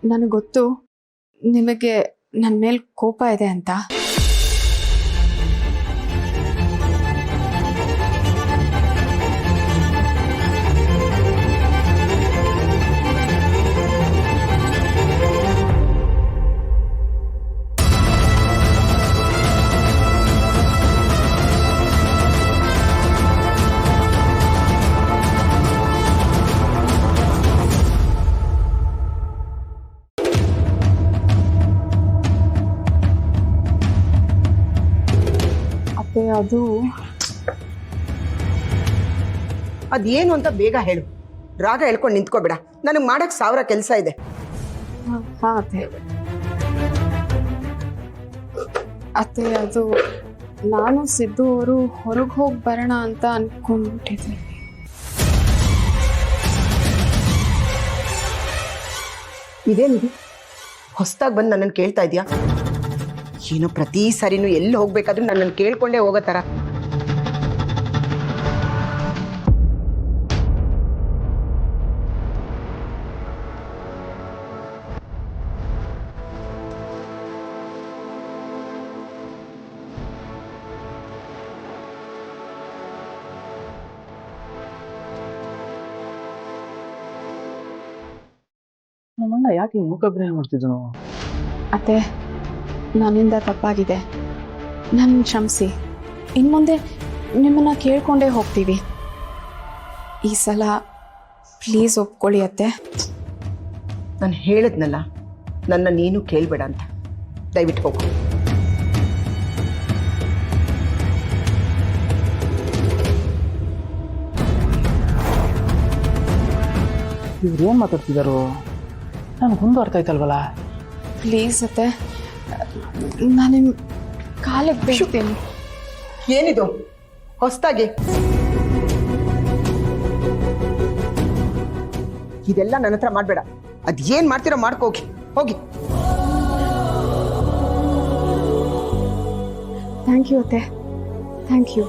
ನನಗೆ ಗೊತ್ತು ನಿಮಗೆ ನನ್ನ ಮೇಲೆ ಕೋಪ ಇದೆ ಅಂತ. ಅದು ಅದೇನು ಅಂತ ಬೇಗ ಹೇಳು. ರಾಗ ಹೇಳ್ಕೊಂಡು ನಿಂತ್ಕೋಬೇಡ. ನನಗೆ ಮಾಡಕ್ 1000 ಕೆಲಸ ಇದೆ. ಅತ್ತೆ ಅದು ನಾನು ಸಿದ್ದು ಅವರು ಹೊರಗೆ ಹೋಗಿ ಬರೋಣ ಅಂತ ಅನ್ಕೊಂಡ್ಬಿಟ್ಟಿದ್ದೆ. ಇದೇನಿದೆ ಹೊಸದಾಗಿ ಬಂದು ನನ್ನನ್ನು ಕೇಳ್ತಾ ಇದೆಯಾ? ಏನೋ ಪ್ರತಿ ಸಾರಿನೂ ಎಲ್ಲಿ ಹೋಗ್ಬೇಕಾದ್ರೂ ನನ್ನನ್ನು ಕೇಳ್ಕೊಂಡೇ ಹೋಗೋ ಥರ. ನಮ್ಮಣ್ಣ ಯಾಕೆ ಮೂಕಬ್ರಿಯ ಮಾಡ್ತಿದ್ದನು? ಅತ್ತೆ ನನ್ನಿಂದ ತಪ್ಪಾಗಿದೆ, ನನ್ನ ಕ್ಷಮಿಸಿ. ಇನ್ಮುಂದೆ ನಿಮ್ಮನ್ನ ಕೇಳ್ಕೊಂಡೇ ಹೋಗ್ತೀವಿ. ಈ ಸಲ ಪ್ಲೀಸ್ ಒಪ್ಕೊಳ್ಳಿ ಅತ್ತೆ. ನಾನು ಹೇಳಿದ್ನಲ್ಲ, ನನ್ನ ನೀನು ಕೇಳಬೇಡ ಅಂತ. ದಯವಿಟ್ಟು ಹೋಗು. ಇವ್ರು ಏನು ಮಾತಾಡ್ತಿದ್ದಾರೋ ನನಗೊಂದು ಅರ್ಥ ಆಯ್ತಲ್ವಲ್ಲ. ಪ್ಲೀಸ್ ಅತ್ತೆ, ನಾನು ನಿಮ್ಮ ಕಾಲಿಗೆ ಬೀಳ್ತೀನಿ. ಏನಿದು ಹೊಸದಾಗಿ? ಇದೆಲ್ಲ ನನ್ನ ಹತ್ರ ಮಾಡಬೇಡ. ಅದೇನ್ ಮಾಡ್ತೀರೋ ಮಾಡ್ಕೋಗಿ ಹೋಗಿ. ಥ್ಯಾಂಕ್ ಯು ಅತ್ತೆ, ಥ್ಯಾಂಕ್ ಯು.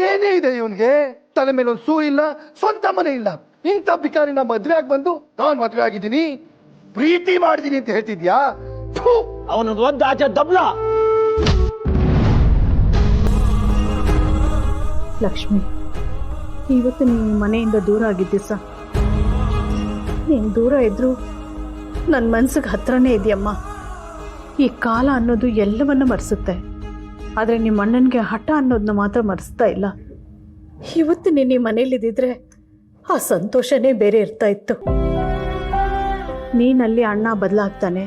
ಏನೇ ಇದೆ ಇವನ್ಗೆ? ತಲೆ ಮೇಲೆ ಒಂದು ಸೂ ಇಲ್ಲ, ಸ್ವಂತ ಮನೆ ಇಲ್ಲ. ಇಂಥ ಬಿಕಾರಿನ ಮದ್ವೆ ಆಗಿ ಬಂದು ನಾನ್ ಮದ್ವೆ ಆಗಿದ್ದೀನಿ, ಪ್ರೀತಿ ಮಾಡಿದೀನಿ ಅಂತ ಹೇಳ್ತಿದ್ಯಾ? ಅವನೊಂದು ಒದ್ದ ಆಚೆ ದಬ್ಲ. ಲಕ್ಷ್ಮಿ, ಇವತ್ತು ನೀನು ಮನೆಯಿಂದ ದೂರ ಆಗಿದ್ದೆ ಸರ್. ನೀನು ದೂರ ಇದ್ರು ನನ್ನ ಮನ್ಸಿಗೆ ಹತ್ರನೇ ಇದೆಯಮ್ಮ. ಈ ಕಾಲ ಅನ್ನೋದು ಎಲ್ಲವನ್ನ ಮರೆಸುತ್ತೆ, ಆದರೆ ನಿಮ್ಮ ಅಣ್ಣನಿಗೆ ಹಠ ಅನ್ನೋದನ್ನ ಮಾತ್ರ ಮರೆಸ್ತಾ ಇಲ್ಲ. ಇವತ್ತು ನೀನು ಈ ಮನೇಲಿದ್ದಿದ್ರೆ ಆ ಸಂತೋಷನೇ ಬೇರೆ ಇರ್ತಾ ಇತ್ತು. ನೀನಲ್ಲಿ ಅಣ್ಣ ಬದಲಾಗ್ತಾನೆ,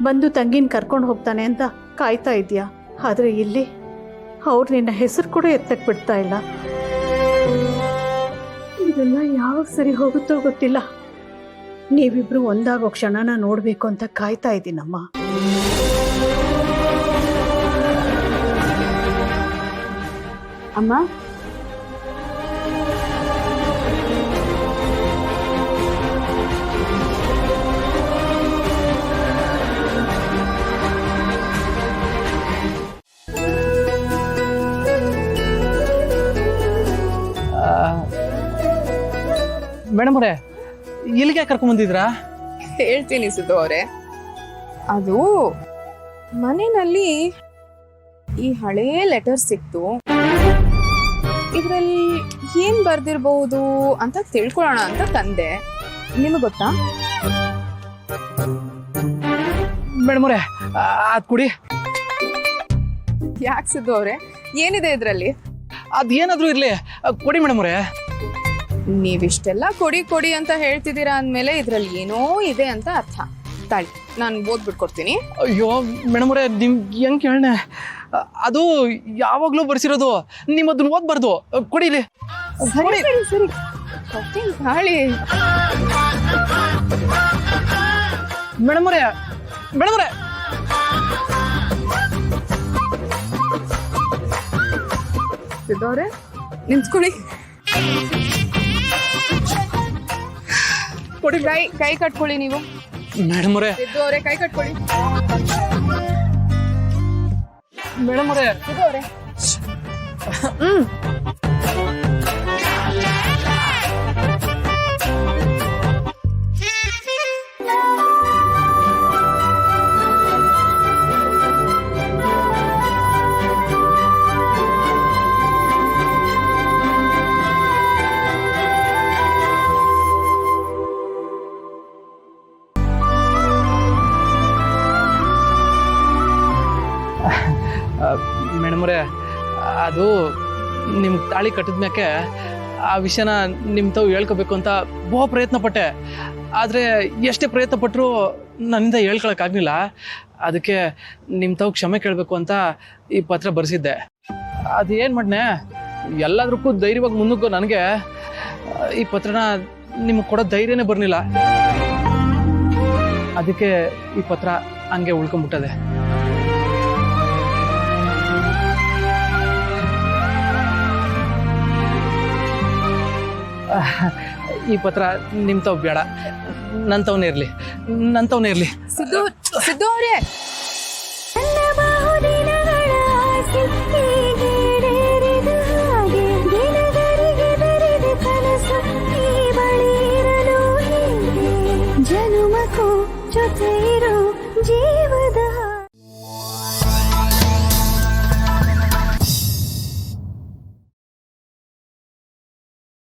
ಬಂದು ತಂಗಿನ ಕರ್ಕೊಂಡು ಹೋಗ್ತಾನೆ ಅಂತ ಕಾಯ್ತಾ ಇದೆಯಾ. ಆದರೆ ಇಲ್ಲಿ ಅವ್ರು ನಿನ್ನ ಹೆಸರು ಕೂಡ ಎತ್ತಕ್ಕೆ ಬಿಡ್ತಾ ಇಲ್ಲ. ಇದೆಲ್ಲ ಯಾವಾಗ ಸರಿ ಹೋಗುತ್ತೋ ಗೊತ್ತಿಲ್ಲ. ನೀವಿಬ್ರು ಒಂದಾಗೋ ಕ್ಷಣನ ನೋಡಬೇಕು ಅಂತ ಕಾಯ್ತಾ ಇದ್ದೀನಮ್ಮ. ಅಮ್ಮ, ಮೇಡಮ್ ಅವರೇ, ಇಲ್ಲಿಗೆ ಕರ್ಕೊಂಡ್ ಬಂದಿದ್ರಾ? ಹೇಳ್ತೀನಿ ಸಿದ್ದು ಅವರೇ. ಅದು ಮನೆಯಲ್ಲಿ ಈ ಹಳೇ ಲೆಟರ್ ಸಿಕ್ತು. ಇದ್ರಲ್ಲಿ ಏನ್ ಬರ್ದಿರ್ಬಹುದು ಅಂತ ತಿಳ್ಕೊಳ್ಳೋಣ ಅಂತ ತಂದೆ. ನಿಮಗೆ ಗೊತ್ತಾ? ಮೇಡಮ್ ಅವರೇ, ಅದ್ ಕುಡಿ. ಯಾಕೆ ಸಿದ್ದು ಅವರೇ, ಏನಿದೆ ಇದ್ರಲ್ಲಿ? ಅದೇನಾದ್ರೂ ಇರ್ಲಿ, ಕೊಡಿ ಮೇಡಮ್ ಅವರೇ. ನೀವಿಷ್ಟೆಲ್ಲ ಕೊಡಿ ಕೊಡಿ ಅಂತ ಹೇಳ್ತಿದ್ದೀರಾ ಅಂದ್ಮೇಲೆ ಇದ್ರಲ್ಲಿ ಏನೋ ಇದೆ ಅಂತ ಅರ್ಥ. ತಾಳಿ, ನಾನು ಓದ್ಬಿಟ್ಕೊಡ್ತೀನಿ. ಅಯ್ಯೋ ಮೇಡಮ್ ಅವರೇ, ನಿಮ್ಗೆ ಹೆಂಗ್ ಕೇಳನೆ? ಅದು ಯಾವಾಗ್ಲೂ ಬರ್ಸಿರೋದು, ನಿಮ್ಮ ಅದನ್ನ ಓದ್ಬಾರ್ದು. ಕೊಡಿಲಿ. ಸರಿ ಸರಿ ಸರಿ, ಕೊಡ್ತೀನಿ ತಾಳಿ. ಮೇಡಮ್ ಅವರೇ, ಮೇಡಮ್ ಅವರೇ, ಸಿದ್ದವ್ರೆ, ನಿಂತ್ಕೊಳ್ಳಿ. ಕೊಡಿ ಕೈ ಕಟ್ಕೊಳ್ಳಿ ನೀವು. ಮೇಡಮ್ ಅವರೇ, ಸಿದ್ದು ಅವರೇ ಕೈ ಕಟ್ಕೊಳ್ಳಿ. ಮೇಡಮ್ ಅವರೇ, ಸಿದ್ದು ಅವರೇ. ಹ್ಮ್. ಮೇಡಮ್ ಅವರೇ, ಅದು ನಿಮ್ಗೆ ತಾಳಿ ಕಟ್ಟಿದ್ಮ್ಯಾಕೆ ಆ ವಿಷಯನ ನಿಮ್ಮ ತಾವು ಹೇಳ್ಕೋಬೇಕು ಅಂತ ಬಹು ಪ್ರಯತ್ನ ಪಟ್ಟೆ. ಆದರೆ ಎಷ್ಟೇ ಪ್ರಯತ್ನ ಪಟ್ಟರು ನನ್ನಿಂದ ಹೇಳ್ಕೊಳಕ್ಕಾಗಲಿಲ್ಲ. ಅದಕ್ಕೆ ನಿಮ್ಮ ತಾವು ಕ್ಷಮೆ ಕೇಳಬೇಕು ಅಂತ ಈ ಪತ್ರ ಬರೆಸಿದ್ದೆ. ಅದು ಏನು ಮಾಡ್ನೆ, ಎಲ್ಲದಕ್ಕೂ ಧೈರ್ಯವಾಗಿ ಮುನ್ನುಗ್ಗೋ ನನಗೆ ಈ ಪತ್ರನ ನಿಮಗೆ ಕೊಡೋ ಧೈರ್ಯನೇ ಬರಲಿಲ್ಲ. ಅದಕ್ಕೆ ಈ ಪತ್ರ ಹಂಗೆ ಉಳ್ಕೊಂಬಿಟ್ಟದೆ. ಈ ಪತ್ರ ನಿಮ್ ತಾವ್ ಬೇಡ, ನಂತವನೇ ಇರ್ಲಿ. ಸಿದ್ದು ಅವರೇ, ಜನುಮಕ್ಕೂ ಜೊತೆ ಇರೋ ಜೀವ